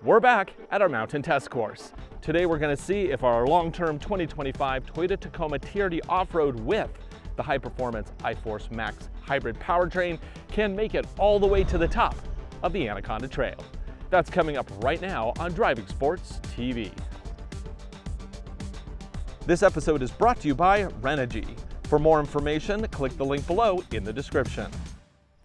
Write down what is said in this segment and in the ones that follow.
We're back at our mountain test course. Today we're going to see if our long-term 2025 Toyota Tacoma TRD off-road with the high-performance iForce Max hybrid powertrain can make it all the way to the top of the Anaconda Trail. That's coming up right now on Driving Sports TV. This episode is brought to you by Renogy. For more information, click the link below in the description.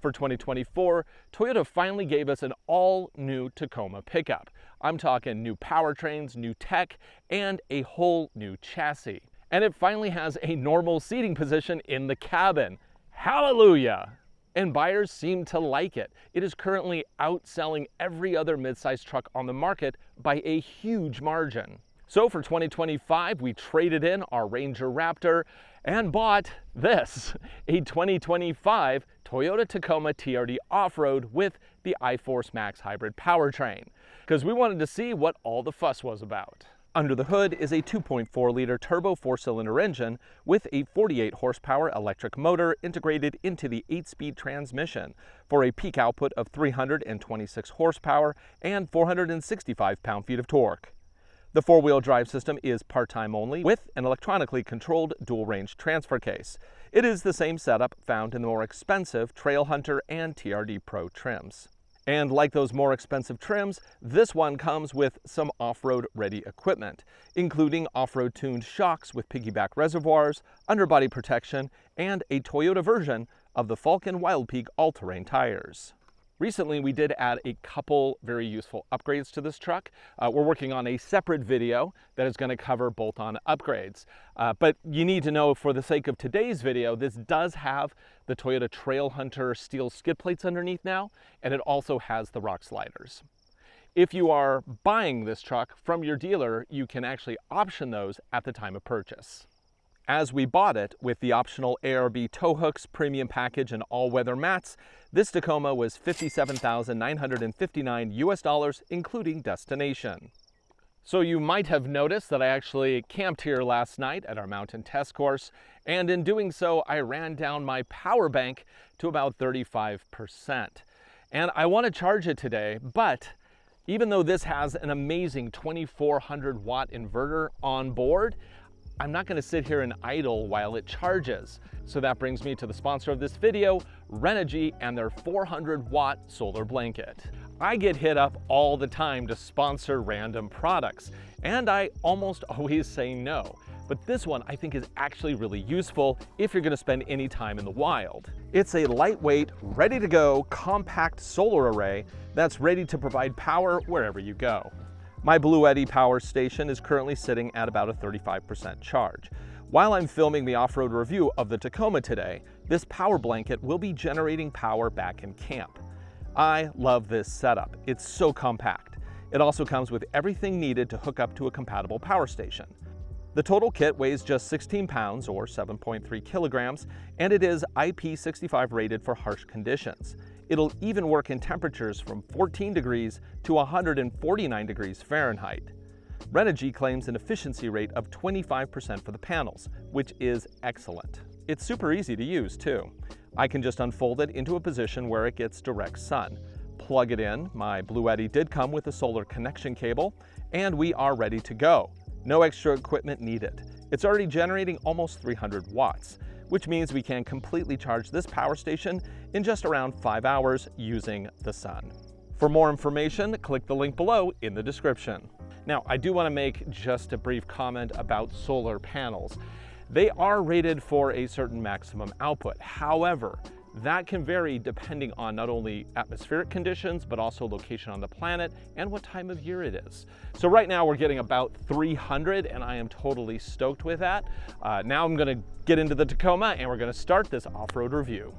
For 2024, Toyota finally gave us an all-new Tacoma pickup. I'm talking new powertrains, new tech, and a whole new chassis. And it finally has a normal seating position in the cabin. Hallelujah! And buyers seem to like it. It is currently outselling every other midsize truck on the market by a huge margin. So for 2025, we traded in our Ranger Raptor and bought this, a 2025 Toyota Tacoma TRD off-road with the iForce Max hybrid powertrain, because we wanted to see what all the fuss was about. Under the hood is a 2.4-liter turbo 4-cylinder engine with a 48 horsepower electric motor integrated into the 8-speed transmission for a peak output of 326 horsepower and 465 pound-feet of torque. The four-wheel drive system is part-time only with an electronically controlled dual-range transfer case. It is the same setup found in the more expensive Trail Hunter and TRD Pro trims. And like those more expensive trims, this one comes with some off-road ready equipment, including off-road tuned shocks with piggyback reservoirs, underbody protection, and a Toyota version of the Falken Wild Peak all-terrain tires. Recently, we did add a couple very useful upgrades to this truck. We're working on a separate video that is going to cover bolt-on upgrades. But you need to know, for the sake of today's video, this does have the Toyota Trail Hunter steel skid plates underneath now, and it also has the rock sliders. If you are buying this truck from your dealer, you can actually option those at the time of purchase. As we bought it with the optional ARB tow hooks, premium package, and all-weather mats, this Tacoma was $57,959 US, including destination. So you might have noticed that I actually camped here last night at our mountain test course, and in doing so, I ran down my power bank to about 35%. And I want to charge it today, but even though this has an amazing 2400 watt inverter on board, I'm not going to sit here and idle while it charges. So that brings me to the sponsor of this video, Renogy, and their 400 watt solar blanket. I get hit up all the time to sponsor random products, and I almost always say no. But this one I think is actually really useful if you're going to spend any time in the wild. It's a lightweight, ready to go, compact solar array that's ready to provide power wherever you go. My Bluetti power station is currently sitting at about a 35% charge. While I'm filming the off-road review of the Tacoma today, this power blanket will be generating power back in camp. I love this setup. It's so compact. It also comes with everything needed to hook up to a compatible power station. The total kit weighs just 16 pounds or 7.3 kilograms, and it is IP65 rated for harsh conditions. It'll even work in temperatures from 14 degrees to 149 degrees Fahrenheit. Renogy claims an efficiency rate of 25% for the panels, which is excellent. It's super easy to use too. I can just unfold it into a position where it gets direct sun. Plug it in. My Bluetti did come with a solar connection cable, and we are ready to go. No extra equipment needed. It's already generating almost 300 watts, which means we can completely charge this power station in just around 5 hours using the sun. For more information, click the link below in the description. Now, I do want to make just a brief comment about solar panels. They are rated for a certain maximum output. However, that can vary depending on not only atmospheric conditions, but also location on the planet and what time of year it is. So right now we're getting about 300, and I am totally stoked with that. Now I'm going to get into the Tacoma, and we're going to start this off-road review.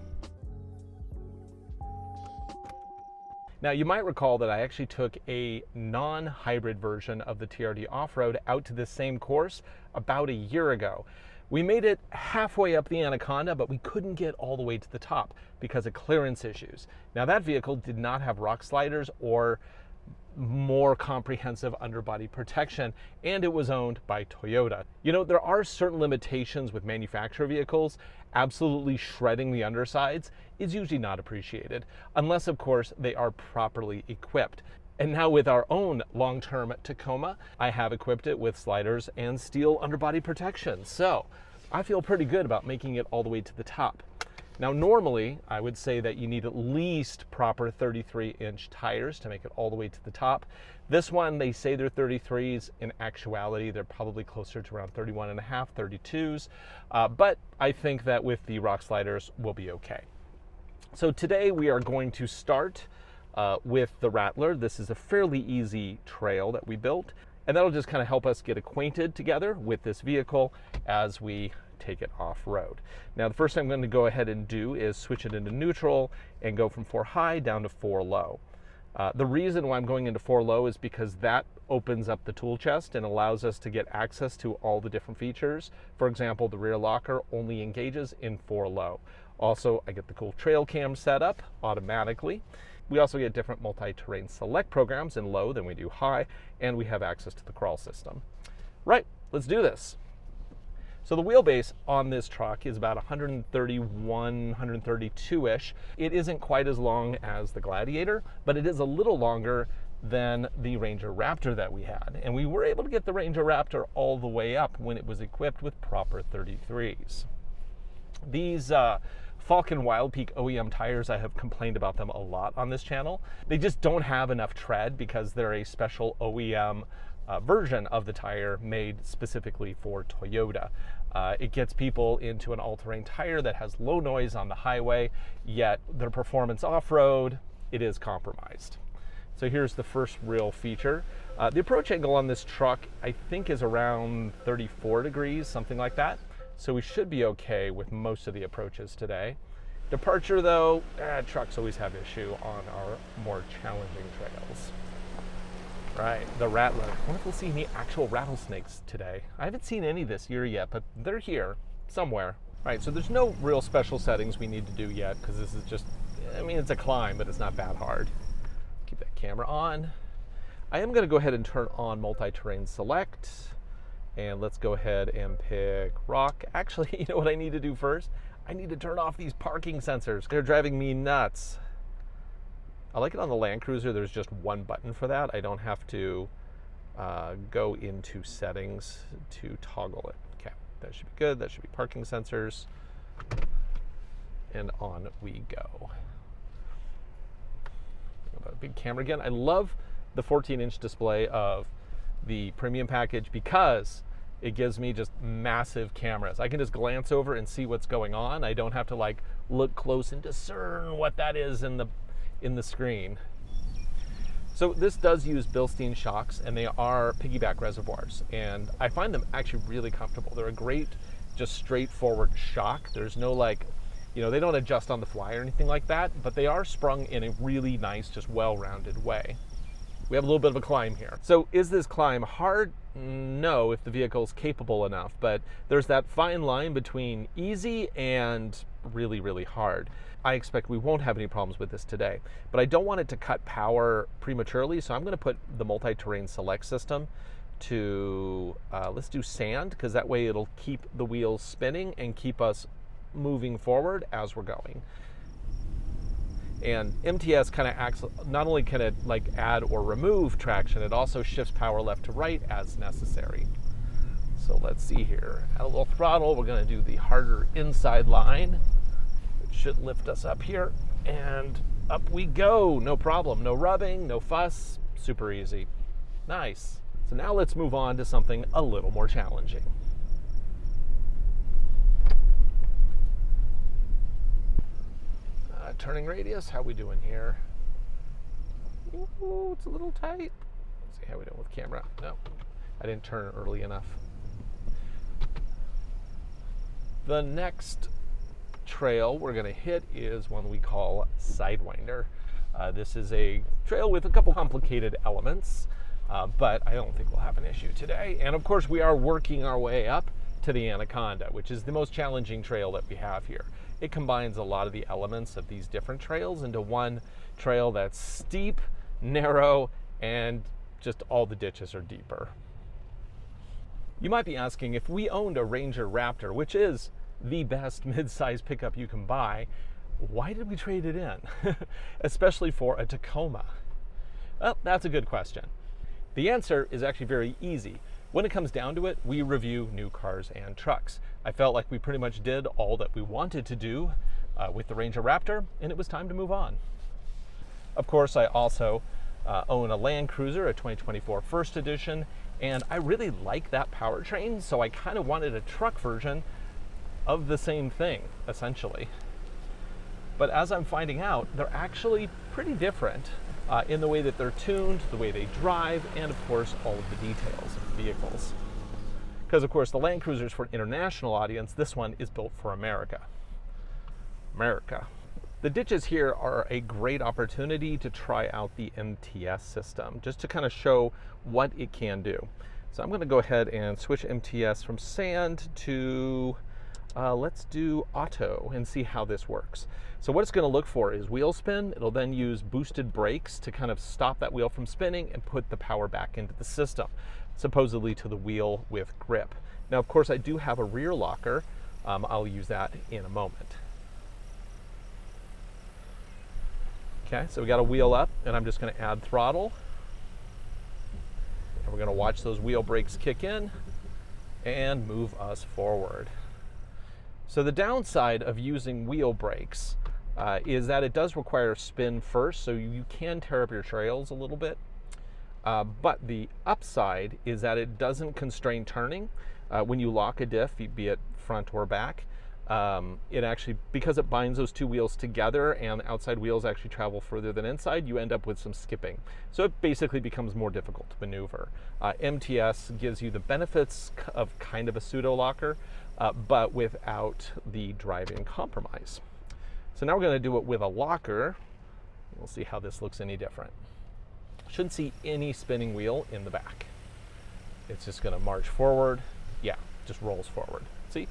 Now, you might recall that I actually took a non-hybrid version of the TRD off-road out to this same course about a year ago. We made it halfway up the Anaconda, but we couldn't get all the way to the top because of clearance issues. Now, that vehicle did not have rock sliders or more comprehensive underbody protection, and it was owned by Toyota. You know, there are certain limitations with manufacturer vehicles. Absolutely shredding the undersides is usually not appreciated, unless of course they are properly equipped. And now with our own long-term Tacoma, I have equipped it with sliders and steel underbody protection. So I feel pretty good about making it all the way to the top. Now normally I would say that you need at least proper 33-inch tires to make it all the way to the top. This one, they say they're 33s. In actuality, they're probably closer to around 31 and a half, 32s. But I think that with the rock sliders, we'll be okay. So today we are going to start with the Rattler. This is a fairly easy trail that we built, and that'll just kind of help us get acquainted together with this vehicle as we take it off-road. Now the first thing I'm going to go ahead and do is switch it into neutral and go from 4 high down to 4 low. The reason why I'm going into 4 low is because that opens up the tool chest and allows us to get access to all the different features. For example, the rear locker only engages in 4 low. Also, I get the cool trail cam set up automatically. We also get different multi-terrain select programs in low than we do high, and we have access to the crawl system. Right, let's do this. So the wheelbase on this truck is about 131, 132-ish. It isn't quite as long as the Gladiator, but it is a little longer than the Ranger Raptor that we had. And we were able to get the Ranger Raptor all the way up when it was equipped with proper 33s. These Falken Wild Peak OEM tires, I have complained about them a lot on this channel. They just don't have enough tread because they're a special OEM version of the tire made specifically for Toyota. It gets people into an all-terrain tire that has low noise on the highway, yet their performance off-road, it is compromised. So here's the first real feature. The approach angle on this truck, I think, is around 34 degrees, something like that. So we should be okay with most of the approaches today. Departure though, trucks always have issue on our more challenging trails. Right, the Rattler. I wonder if we'll see any actual rattlesnakes today. I haven't seen any this year yet, but they're here somewhere. Right, so there's no real special settings we need to do yet because this is just, I mean, it's a climb, but it's not that hard. Keep that camera on. I am gonna go ahead and turn on multi-terrain select. And let's go ahead and pick rock. Actually, you know what I need to do first? I need to turn off these parking sensors. They're driving me nuts. I like it on the Land Cruiser. There's just one button for that. I don't have to go into settings to toggle it. Okay, that should be good. That should be parking sensors. And on we go. Big camera again. I love the 14-inch display of the premium package because it gives me just massive cameras. I can just glance over and see what's going on. I don't have to like look close and discern what that is in the screen. So this does use Bilstein shocks, and they are piggyback reservoirs, and I find them actually really comfortable. They're a great, just straightforward shock. There's no like, you know, they don't adjust on the fly or anything like that, but they are sprung in a really nice, just well-rounded way. We have a little bit of a climb here. So is this climb hard? No, if the vehicle's capable enough, but there's that fine line between easy and really, really hard. I expect we won't have any problems with this today, but I don't want it to cut power prematurely, so I'm gonna put the multi-terrain select system to, let's do sand, because that way it'll keep the wheels spinning and keep us moving forward as we're going. And MTS kind of acts, not only can it like add or remove traction, it also shifts power left to right as necessary. So let's see here. Add a little throttle. We're going to do the harder inside line. It should lift us up here, and up we go. No problem. No rubbing, no fuss. Super easy. Nice. So now let's move on to something a little more challenging. Turning radius, how we doing here? Ooh, it's a little tight. Let's see how we doing with camera. No, I didn't turn early enough. The next trail we're going to hit is one we call Sidewinder. This is a trail with a couple complicated elements, but I don't think we'll have an issue today. And of course, we are working our way up to the Anaconda, which is the most challenging trail that we have here. It combines a lot of the elements of these different trails into one trail that's steep, narrow, and just all the ditches are deeper. You might be asking, if we owned a Ranger Raptor, which is the best mid-size pickup you can buy, why did we trade it in? Especially for a Tacoma. Well, that's a good question. The answer is actually very easy. When it comes down to it, we review new cars and trucks. I felt like we pretty much did all that we wanted to do with the Ranger Raptor, and it was time to move on. Of course, I also own a Land Cruiser, a 2024 First Edition, and I really like that powertrain, so I kind of wanted a truck version of the same thing, essentially. But as I'm finding out, they're actually pretty different in the way that they're tuned, the way they drive, and of course, all of the details of the vehicles. Because of course, the Land Cruiser is for an international audience. This one is built for America. The ditches here are a great opportunity to try out the MTS system, just to kind of show what it can do. So I'm going to go ahead and switch MTS from sand to let's do auto and see how this works. So what it's going to look for is wheel spin. It'll then use boosted brakes to kind of stop that wheel from spinning and put the power back into the system, supposedly to the wheel with grip. Now, of course, I do have a rear locker. I'll use that in a moment. Okay, so we got a wheel up, and I'm just going to add throttle. And we're going to watch those wheel brakes kick in and move us forward. So the downside of using wheel brakes is that it does require spin first, so you can tear up your trails a little bit. But the upside is that it doesn't constrain turning. When you lock a diff, be it front or back, it actually, because it binds those two wheels together and outside wheels actually travel further than inside, you end up with some skipping. So it basically becomes more difficult to maneuver. MTS gives you the benefits of kind of a pseudo locker, but without the driving compromise. So now we're going to do it with a locker. We'll see how this looks any different. Shouldn't see any spinning wheel in the back. It's just going to march forward. Yeah, just rolls forward. See?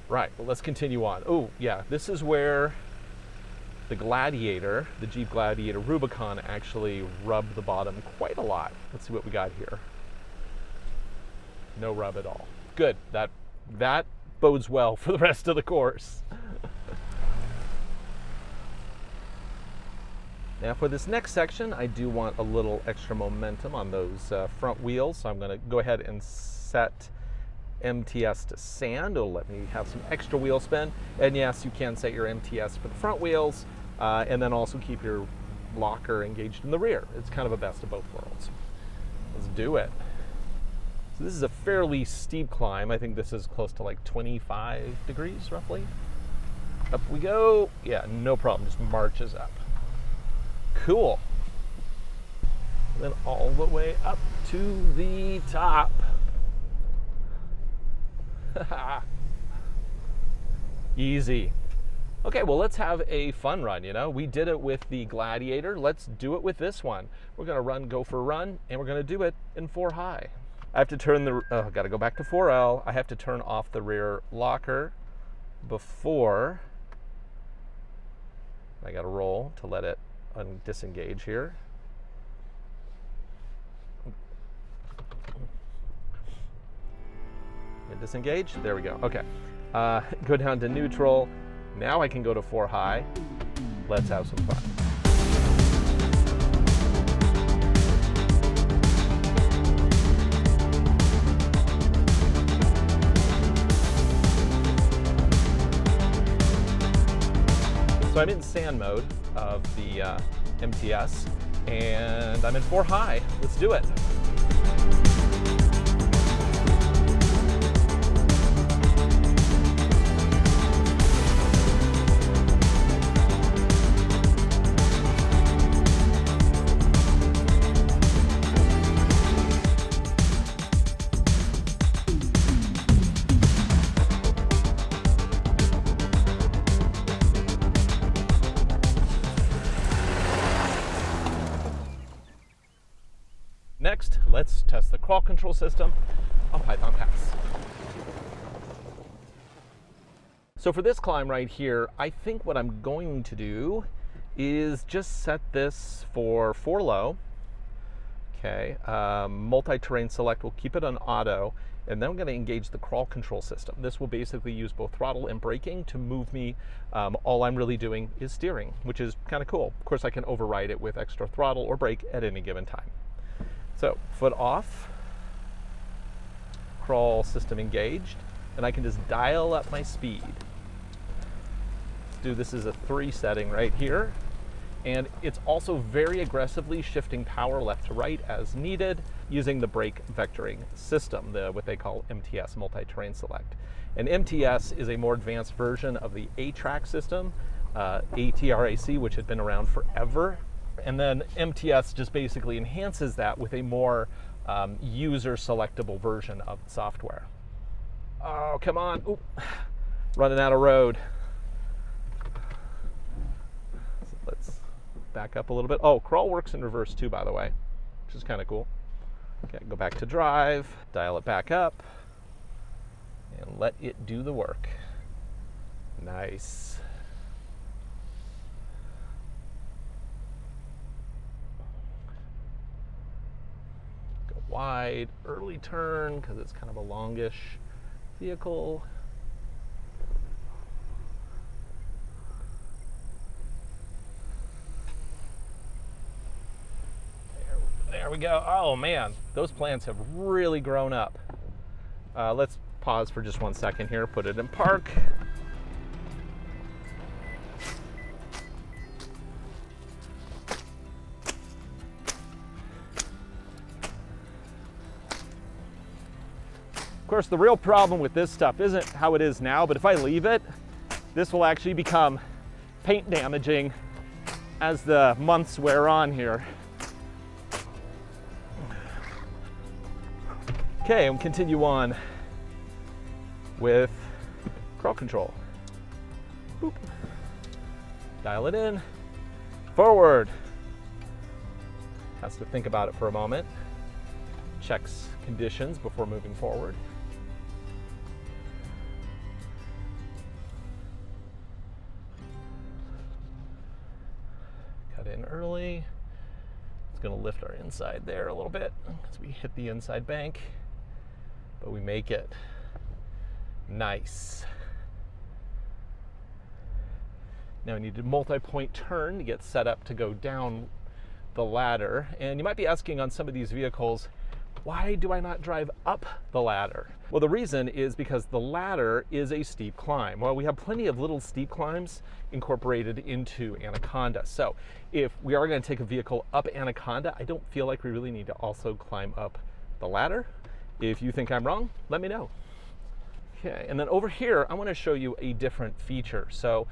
Right, well, let's continue on. Oh, yeah, this is where the Gladiator, the Jeep Gladiator Rubicon, actually rubbed the bottom quite a lot. Let's see what we got here. No rub at all. Good, that bodes well for the rest of the course. Now for this next section, I do want a little extra momentum on those front wheels, so I'm going to go ahead and set MTS to sand. It'll let me have some extra wheel spin. And yes, you can set your MTS for the front wheels and then also keep your locker engaged in the rear. It's kind of a best of both worlds. Let's do it. So this is a fairly steep climb. I think this is close to like 25 degrees roughly. Up we go. Yeah, no problem, just marches up. Cool. And then all the way up to the top. Easy. Okay, well, let's have a fun run, you know. We did it with the Gladiator. Let's do it with this one. We're going to go for a run, and we're going to do it in 4 high. I have to turn got to go back to 4L. I have to turn off the rear locker before I got to roll to let it disengage here. Disengage, there we go. Okay, go down to neutral. Now I can go to 4 high. Let's have some fun. So I'm in sand mode of the MTS, and I'm in 4 high. Let's do it. Next, let's test the crawl control system on Python Pass. So for this climb right here, I think what I'm going to do is just set this for 4 low. Okay, multi-terrain select, we'll keep it on auto, And then I'm going to engage the crawl control system. This will basically use both throttle and braking to move me. All I'm really doing is steering, which is kind of cool. Of course, I can override it with extra throttle or brake at any given time. So foot off, crawl system engaged, and I can just dial up my speed. This is a 3 setting right here. And it's also very aggressively shifting power left to right as needed using the brake vectoring system, what they call MTS, multi-terrain select. And MTS is a more advanced version of the A-track system, ATRAC, which had been around forever. And then MTS just basically enhances that with a more user selectable version of the software. Oh, come on. Oop. Running out of road. So let's back up a little bit. Oh, crawl works in reverse too, by the way, which is kind of cool. Okay, go back to drive, dial it back up, and let it do the work. Nice. Go wide, early turn, because it's kind of a longish vehicle. There we go. Oh man, those plants have really grown up. Let's pause for just 1 second here, put it in park. Of course, the real problem with this stuff isn't how it is now, but if I leave it, this will actually become paint damaging as the months wear on here. Okay, and continue on with crawl control. Boop. Dial it in, forward. Has to think about it for a moment. Checks conditions before moving forward. Cut in early. It's going to lift our inside there a little bit as we hit the inside bank. But we make it. Nice. Now we need a multi-point turn to get set up to go down the ladder. And you might be asking on some of these vehicles, why do I not drive up the ladder? Well, the reason is because the ladder is a steep climb. Well, we have plenty of little steep climbs incorporated into Anaconda. So if we are going to take a vehicle up Anaconda, I don't feel like we really need to also climb up the ladder. If you think I'm wrong, let me know. Okay, and then over here, I want to show you a different feature. So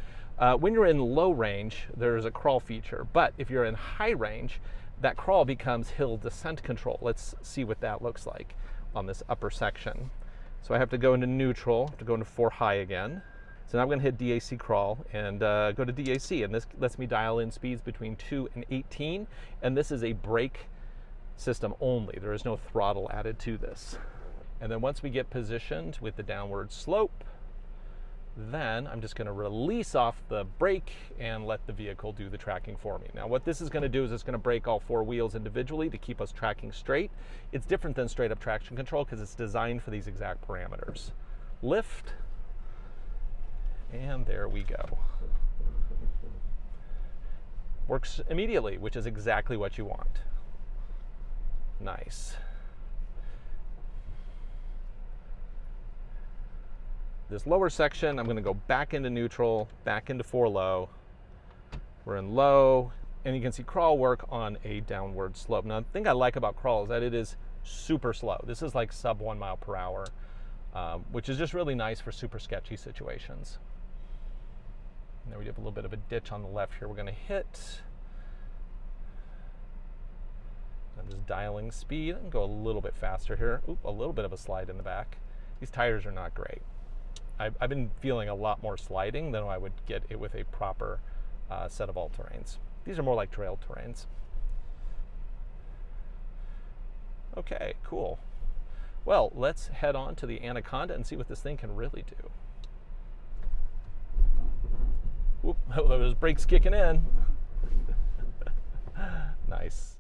when you're in low range, there's a crawl feature, but if you're in high range, that crawl becomes hill descent control. Let's see what that looks like on this upper section. So I have to go into neutral, to go into 4 high again. So now I'm going to hit DAC crawl and go to DAC, and this lets me dial in speeds between 2 and 18, and this is a brake system only. There is no throttle added to this. And then once we get positioned with the downward slope, then I'm just going to release off the brake and let the vehicle do the tracking for me. Now what this is going to do is it's going to brake all 4 wheels individually to keep us tracking straight. It's different than straight up traction control because it's designed for these exact parameters. Lift, and there we go. Works immediately, which is exactly what you want. Nice. This lower section, I'm going to go back into neutral, back into 4 low. We're in low, and you can see crawl work on a downward slope. Now, the thing I like about crawl is that it is super slow. This is like sub 1 mile per hour, which is just really nice for super sketchy situations. And then we have a little bit of a ditch on the left here we're going to hit. I'm just dialing speed and go a little bit faster here. Oop, a little bit of a slide in the back. These tires are not great. I've been feeling a lot more sliding than I would get it with a proper set of all-terrains. These are more like trail terrains. Okay, cool. Well, let's head on to the Anaconda and see what this thing can really do. Whoop, those brakes kicking in. Nice.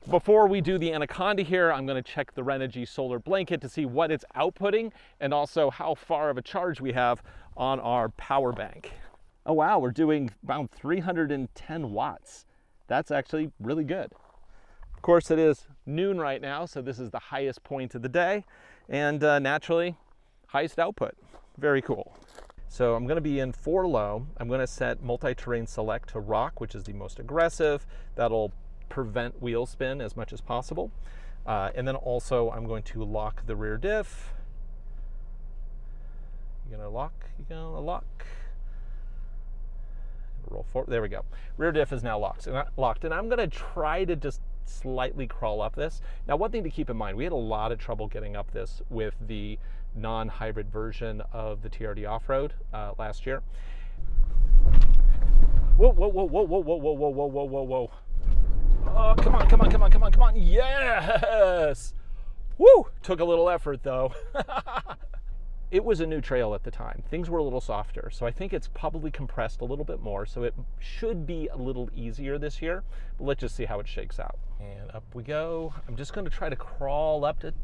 Before we do the Anaconda here, I'm going to check the Renogy Solar Blanket to see what it's outputting and also how far of a charge we have on our power bank. Oh wow, we're doing about 310 watts. That's actually really good. Of course, it is noon right now, so this is the highest point of the day, and naturally, highest output. Very cool. So I'm going to be in 4 low. I'm going to set multi-terrain select to rock, which is the most aggressive. That'll prevent wheel spin as much as possible. And then also I'm going to lock the rear diff. You're gonna lock, you're gonna lock. Roll forward, there we go. Rear diff is now locked, and I'm gonna try to just slightly crawl up this. Now, one thing to keep in mind, we had a lot of trouble getting up this with the non-hybrid version of the TRD off-road last year. Whoa, whoa, whoa, whoa, whoa, whoa, whoa, whoa, whoa, whoa, whoa, whoa. Oh, come on, come on, come on, come on, come on. Yes! Woo! Took a little effort though. It was a new trail at the time. Things were a little softer, so I think it's probably compressed a little bit more, so it should be a little easier this year, but let's just see how it shakes out. And up we go. I'm just gonna try to crawl up it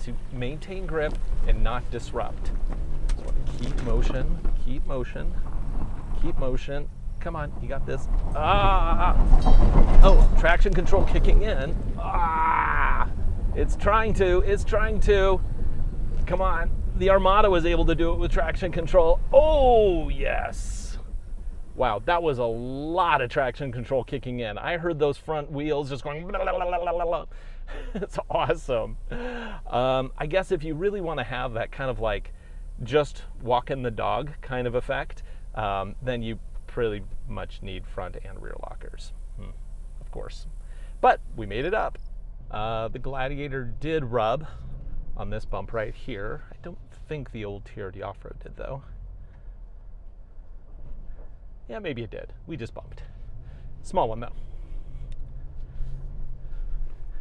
to maintain grip and not disrupt. So I want to keep motion, keep motion, keep motion. Come on, you got this. Ah! Oh, traction control kicking in. Ah! It's trying to. Come on. The Armada was able to do it with traction control. Oh, yes. Wow, that was a lot of traction control kicking in. I heard those front wheels just going blah, blah, blah, blah, blah, blah. It's awesome. I guess if you really want to have that kind of like just walking the dog kind of effect, then you pretty much need front and rear lockers, of course. But we made it up. The Gladiator did rub on this bump right here. I don't think the old TRD off-road did though. Yeah, maybe it did. We just bumped. Small one though.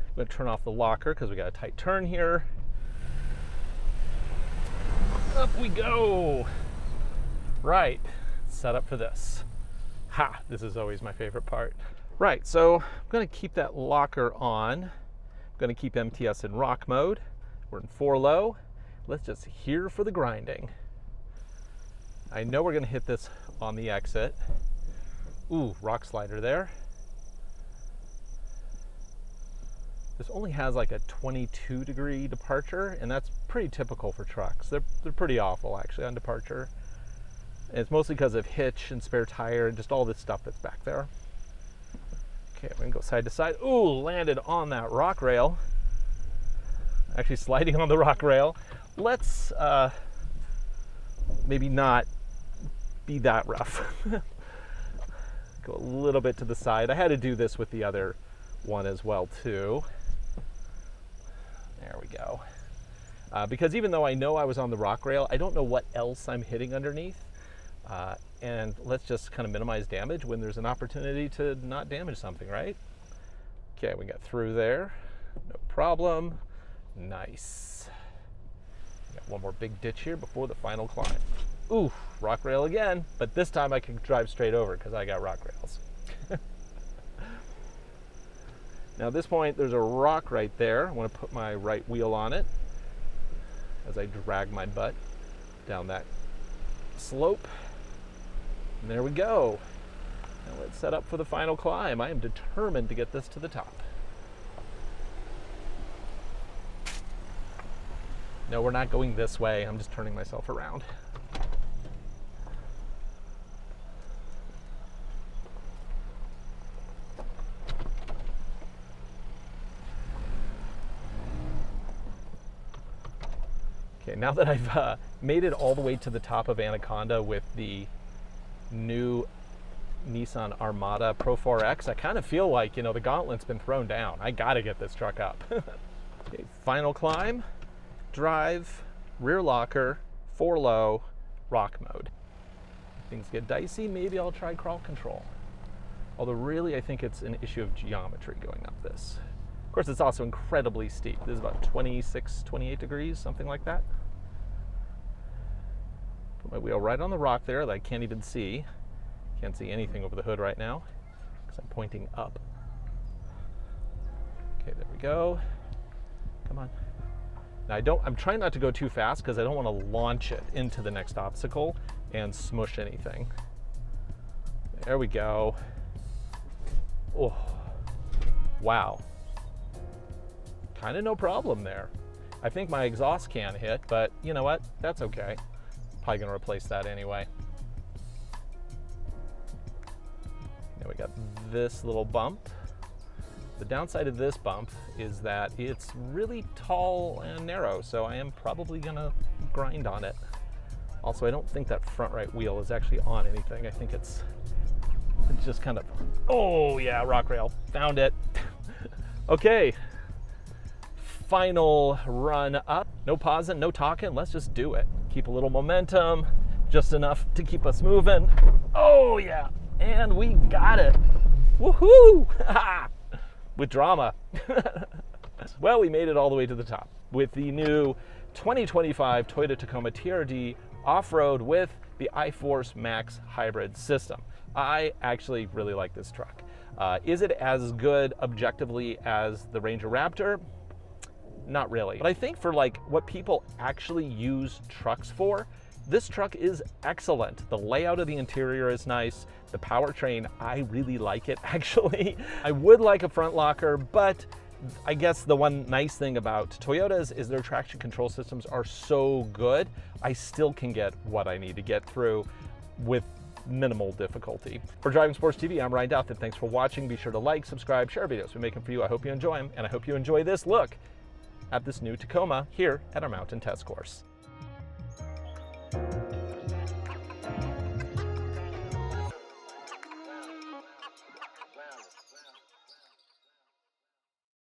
I'm gonna turn off the locker because we got a tight turn here. Up we go. Right, set up for this. Ha, this is always my favorite part. Right, so I'm gonna keep that locker on. I'm gonna keep MTS in rock mode. We're in 4 low. Let's just hear for the grinding. I know we're gonna hit this on the exit. Ooh, rock slider there. This only has like a 22-degree departure, and that's pretty typical for trucks. They're pretty awful actually on departure. And it's mostly because of hitch and spare tire and just all this stuff that's back there. Okay, we're gonna go side to side. Ooh, landed on that rock rail. Actually sliding on the rock rail. Let's maybe not be that rough. Go a little bit to the side. I had to do this with the other one as well too. There we go. Because even though I know I was on the rock rail, I don't know what else I'm hitting underneath. And let's just kind of minimize damage when there's an opportunity to not damage something, right? Okay, we got through there. No problem. Nice. Got one more big ditch here before the final climb. Ooh, rock rail again, but this time I can drive straight over because I got rock rails. Now at this point, there's a rock right there. I want to put my right wheel on it as I drag my butt down that slope. And there we go. Now let's set up for the final climb. I am determined to get this to the top. No, we're not going this way. I'm just turning myself around. Okay, now that I've made it all the way to the top of Anaconda with the new Nissan Armada Pro 4X, I kind of feel like, the gauntlet's been thrown down. I gotta get this truck up. Okay, final climb, drive, rear locker, 4 low, rock mode. If things get dicey, maybe I'll try crawl control. Although really, I think it's an issue of geometry going up this. Of course, it's also incredibly steep. This is about 26, 28 degrees, something like that. Put my wheel right on the rock there that I can't even see. Can't see anything over the hood right now because I'm pointing up. Okay, there we go. Come on. Now I'm trying not to go too fast because I don't want to launch it into the next obstacle and smush anything. There we go. Oh, wow. Kind of no problem there. I think my exhaust can hit, but you know what? That's okay. Probably gonna replace that anyway. Now we got this little bump. The downside of this bump is that it's really tall and narrow, so I am probably gonna grind on it. Also, I don't think that front right wheel is actually on anything. I think it's just kind of, oh yeah, rock rail, found it. Okay, final run up. No pausing, no talking, let's just do it. Keep a little momentum, just enough to keep us moving. Oh yeah, and we got it. Woohoo! With drama. Well, we made it all the way to the top with the new 2025 Toyota Tacoma TRD off-road with the iForce Max hybrid system. I actually really like this truck. Is it as good objectively as the Ranger Raptor? Not really. But I think for like what people actually use trucks for, this truck is excellent. The layout of the interior is nice. The powertrain, I really like it actually. I would like a front locker, but I guess the one nice thing about Toyotas is their traction control systems are so good, I still can get what I need to get through with minimal difficulty. For Driving Sports TV, I'm Ryan Douthit. Thanks for watching. Be sure to like, subscribe, share videos we make them for you. I hope you enjoy them, and I hope you enjoy this look at this new Tacoma here at our mountain test course.